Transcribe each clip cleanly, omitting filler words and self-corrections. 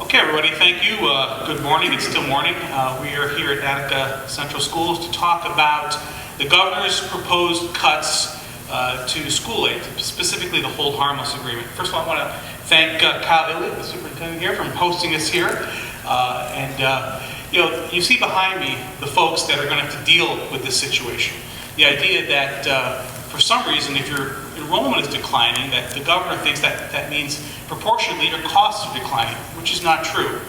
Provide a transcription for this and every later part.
Okay, everybody, thank you. Good morning. It's still morning. We are here at Attica Central Schools to talk about the governor's proposed cuts to school aid, specifically the hold harmless agreement. First of all, I want to thank Kyle Illy, the superintendent here, for hosting us here. You see behind me the folks that are going to have to deal with this situation. The idea that for some reason, if your enrollment is declining, that the governor thinks that means proportionately your costs are declining, which is not true.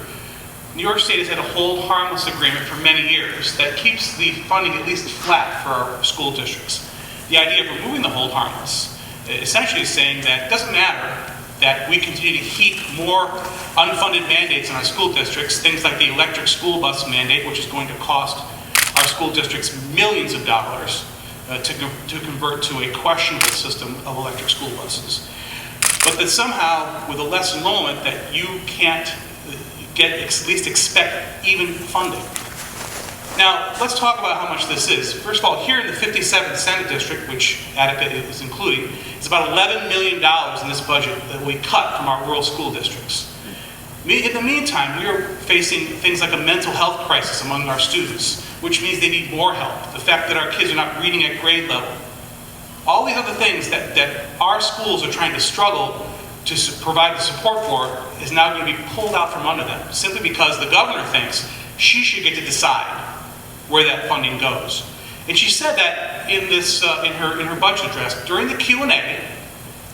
New York State has had a hold harmless agreement for many years that keeps the funding at least flat for our school districts. The idea of removing the hold harmless essentially is saying that it doesn't matter that we continue to heap more unfunded mandates in our school districts, things like the electric school bus mandate, which is going to cost our school districts millions of dollars to convert to a questionable system of electric school buses. But that somehow, with a less enrollment, that you can't at least expect even funding. Now, let's talk about how much this is. First of all, here in the 57th Senate District, which Attica is including, it's about $11 million in this budget that we cut from our rural school districts. In the meantime, we are facing things like a mental health crisis among our students, which means they need more help. The fact that our kids are not reading at grade level. All these other things that our schools are trying to struggle to provide the support for is now going to be pulled out from under them, simply because the governor thinks she should get to decide where that funding goes. And she said that in her budget address. During the Q&A,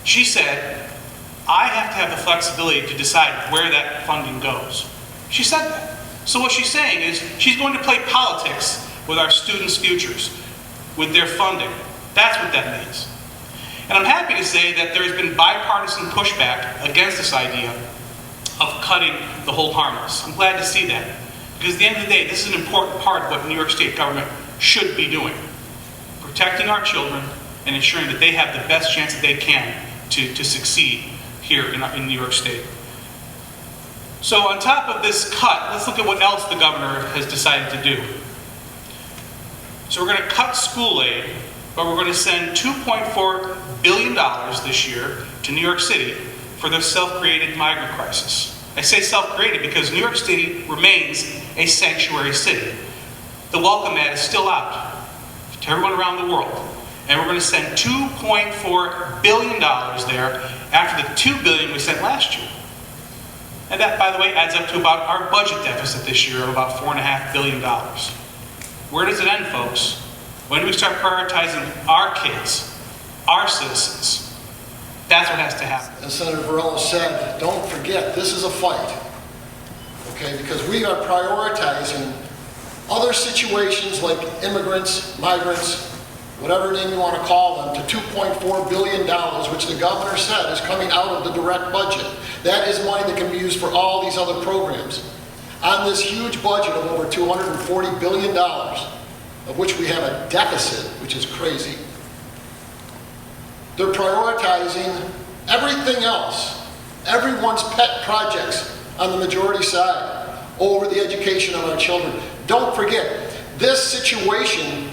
she said, I have to have the flexibility to decide where that funding goes. She said that. So what she's saying is she's going to play politics with our students' futures, with their funding. That's what that means. And I'm happy to say that there has been bipartisan pushback against this idea of cutting the hold harmless. I'm glad to see that. Because at the end of the day, this is an important part of what New York State government should be doing. Protecting our children and ensuring that they have the best chance that they can to succeed here in New York State. So on top of this cut, let's look at what else the governor has decided to do. So we're going to cut school aid, but we're going to send $2.4 billion this year to New York City for their self-created migrant crisis. I say self-created because New York City remains a sanctuary city. The welcome mat is still out to everyone around the world. And we're going to send $2.4 billion there after the $2 billion we sent last year. And that, by the way, adds up to about our budget deficit this year of about $4.5 billion. Where does it end, folks? When do we start prioritizing our kids, our citizens? That's what has to happen. As Senator Borrello said, don't forget, this is a fight. Okay, because we are prioritizing other situations like immigrants, migrants, whatever name you want to call them, to $2.4 billion, which the governor said is coming out of the direct budget. That is money that can be used for all these other programs. On this huge budget of over $240 billion, of which we have a deficit, which is crazy, they're prioritizing everything else, everyone's pet projects on the majority side, over the education of our children. Don't forget, this situation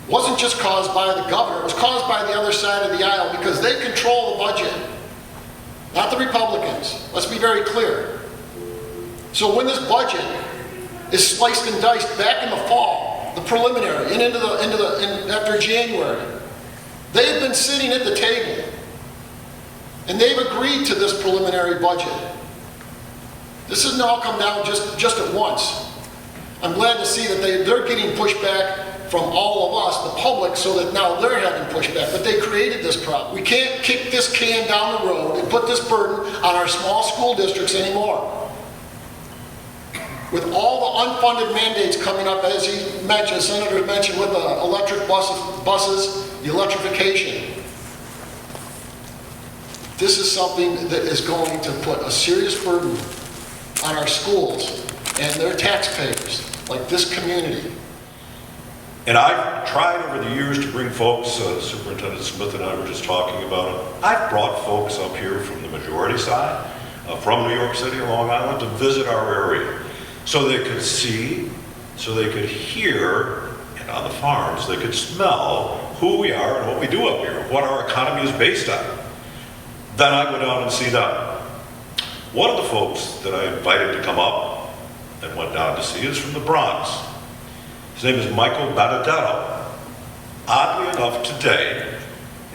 wasn't just caused by the governor, it was caused by the other side of the aisle because they control the budget, not the Republicans. Let's be very clear. So when this budget is sliced and diced back in the fall, the preliminary, and after January, they've been sitting at the table and they've agreed to this preliminary budget. This doesn't all come down just at once. I'm glad to see that they're getting pushback from all of us, the public, so that now they're having pushback, but they created this problem. We can't kick this can down the road and put this burden on our small school districts anymore. With all the unfunded mandates coming up, as he mentioned, Senator mentioned, with the electric buses, the electrification. This is something that is going to put a serious burden on our schools and their taxpayers, like this community. And I've tried over the years to bring folks, Superintendent Smith and I were just talking about it, I've brought folks up here from the majority side, from New York City and Long Island, to visit our area. So they could see, so they could hear, and on the farms, they could smell who we are and what we do up here, what our economy is based on. Then I go down and see them. One of the folks that I invited to come up and went down to see is from the Bronx. His name is Michael Batavia. Oddly enough, today,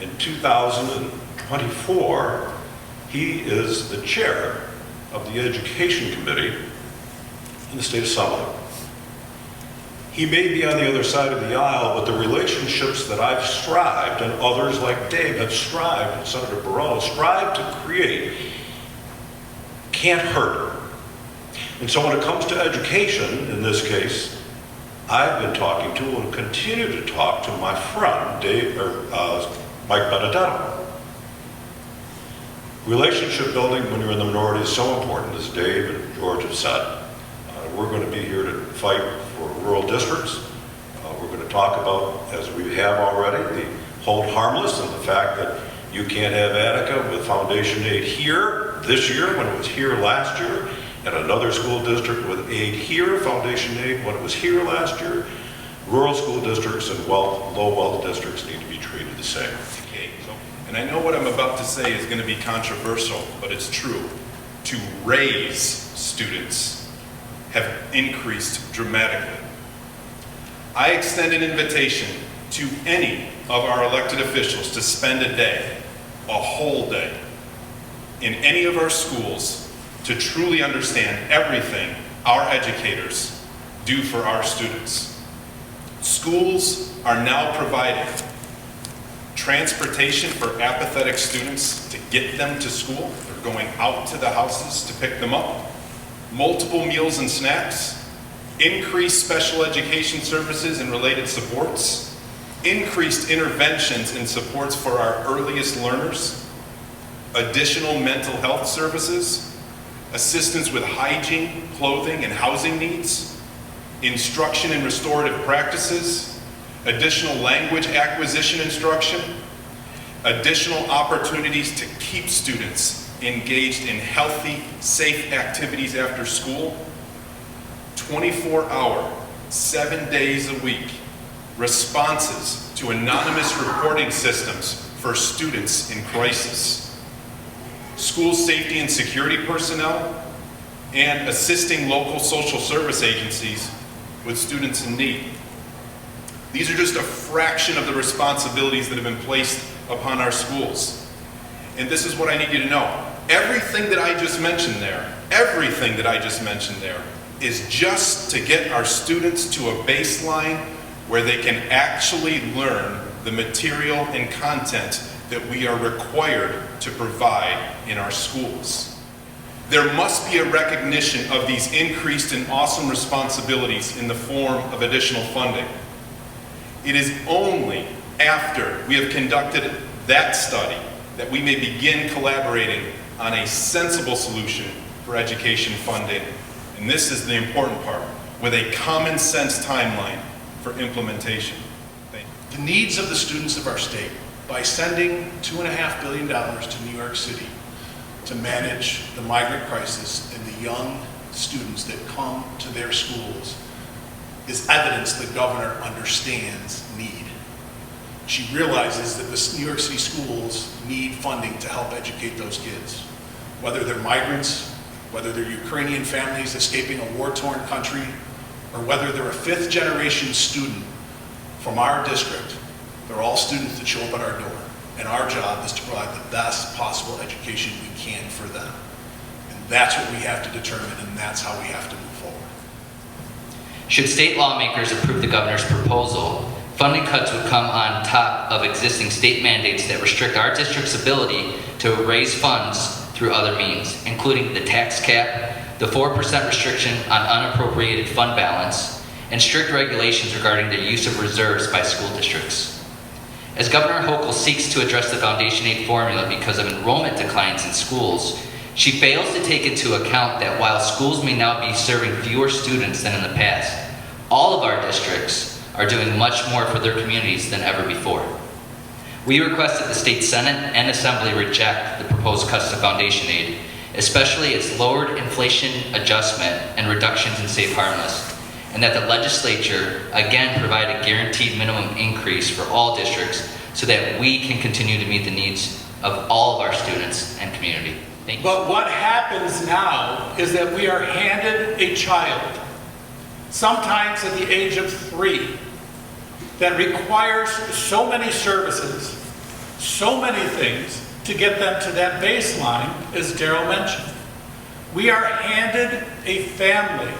in 2024, he is the chair of the Education Committee in the state assembly. He may be on the other side of the aisle, but the relationships that I've strived, and others like Dave have strived, and Senator Borrello strived to create, can't hurt. And so when it comes to education, in this case, I've been talking to and continue to talk to my friend, Mike Batavia. Relationship building when you're in the minority is so important, as Dave and George have said. We're going to be here to fight for rural districts. We're going to talk about, as we have already, the hold harmless and the fact that you can't have Attica with foundation aid here this year when it was here last year, and another school district with aid here, foundation aid, when it was here last year. Rural school districts and low wealth districts need to be treated the same. Okay. And I know what I'm about to say is going to be controversial, but it's true. To raise students have increased dramatically. I extend an invitation to any of our elected officials to spend a day, a whole day, in any of our schools to truly understand everything our educators do for our students. Schools are now providing transportation for apathetic students to get them to school. They're going out to the houses to pick them up. Multiple meals and snacks, increased special education services and related supports, increased interventions and supports for our earliest learners, additional mental health services, assistance with hygiene, clothing, and housing needs, instruction in restorative practices, additional language acquisition instruction, additional opportunities to keep students engaged in healthy, safe activities after school, 24-hour, 7 days a week, responses to anonymous reporting systems for students in crisis, school safety and security personnel, and assisting local social service agencies with students in need. These are just a fraction of the responsibilities that have been placed upon our schools. And this is what I need you to know. Everything that I just mentioned there, is just to get our students to a baseline where they can actually learn the material and content that we are required to provide in our schools. There must be a recognition of these increased and awesome responsibilities in the form of additional funding. It is only after we have conducted that study that we may begin collaborating on a sensible solution for education funding, and this is the important part, with a common sense timeline for implementation. Thank you. The needs of the students of our state, by sending $2.5 billion to New York City to manage the migrant crisis and the young students that come to their schools, is evidence the governor understands need. She realizes that the New York City schools need funding to help educate those kids. Whether they're migrants, whether they're Ukrainian families escaping a war-torn country, or whether they're a fifth-generation student from our district, they're all students that show up at our door. And our job is to provide the best possible education we can for them. And that's what we have to determine, and that's how we have to move forward. Should state lawmakers approve the governor's proposal, funding cuts would come on top of existing state mandates that restrict our district's ability to raise funds through other means, including the tax cap, the 4% restriction on unappropriated fund balance, and strict regulations regarding the use of reserves by school districts. As Governor Hochul seeks to address the foundation aid formula because of enrollment declines in schools, she fails to take into account that while schools may now be serving fewer students than in the past, all of our districts are doing much more for their communities than ever before. We request that the State Senate and Assembly reject the proposed cuts to foundation aid, especially its lowered inflation adjustment and reductions in safe harmless, and that the legislature again provide a guaranteed minimum increase for all districts so that we can continue to meet the needs of all of our students and community. Thank you. But what happens now is that we are handed a child, sometimes at the age of 3, that requires so many services, so many things to get them to that baseline, as Darrell mentioned. We are handed a family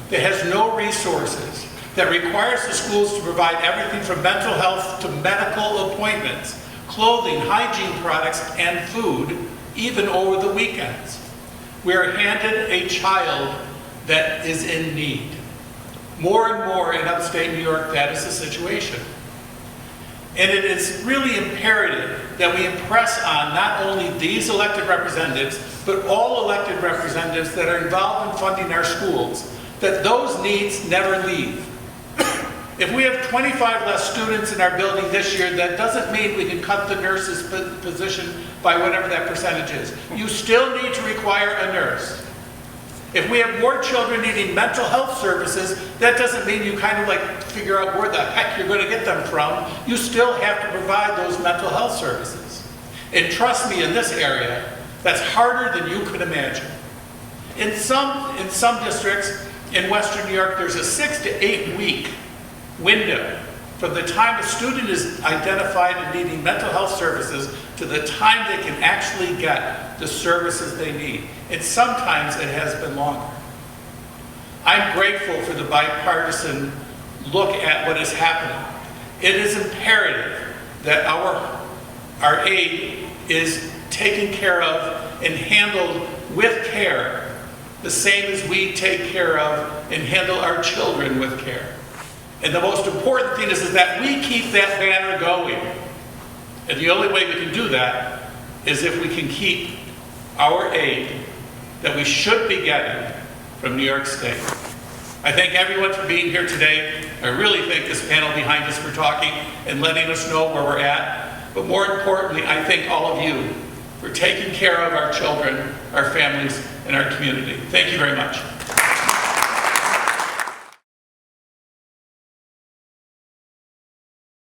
that has no resources, that requires the schools to provide everything from mental health to medical appointments, clothing, hygiene products, and food, even over the weekends. We are handed a child that is in need. More and more in upstate New York, that is the situation. And it is really imperative that we impress on not only these elected representatives, but all elected representatives that are involved in funding our schools, that those needs never leave. If we have 25 less students in our building this year, that doesn't mean we can cut the nurse's position by whatever that percentage is. You still need to require a nurse. If we have more children needing mental health services, that doesn't mean you kind of like figure out where the heck you're going to get them from. You still have to provide those mental health services. And trust me, in this area, that's harder than you could imagine. In some districts in Western New York, there's a 6 to 8 week window from the time a student is identified and needing mental health services to the time they can actually get the services they need. And sometimes it has been longer. I'm grateful for the bipartisan look at what is happening. It is imperative that our aid is taken care of and handled with care, the same as we take care of and handle our children with care. And the most important thing is that we keep that banner going. And the only way we can do that is if we can keep our aid that we should be getting from New York State. I thank everyone for being here today. I really thank this panel behind us for talking and letting us know where we're at. But more importantly, I thank all of you for taking care of our children, our families, and our community. Thank you very much.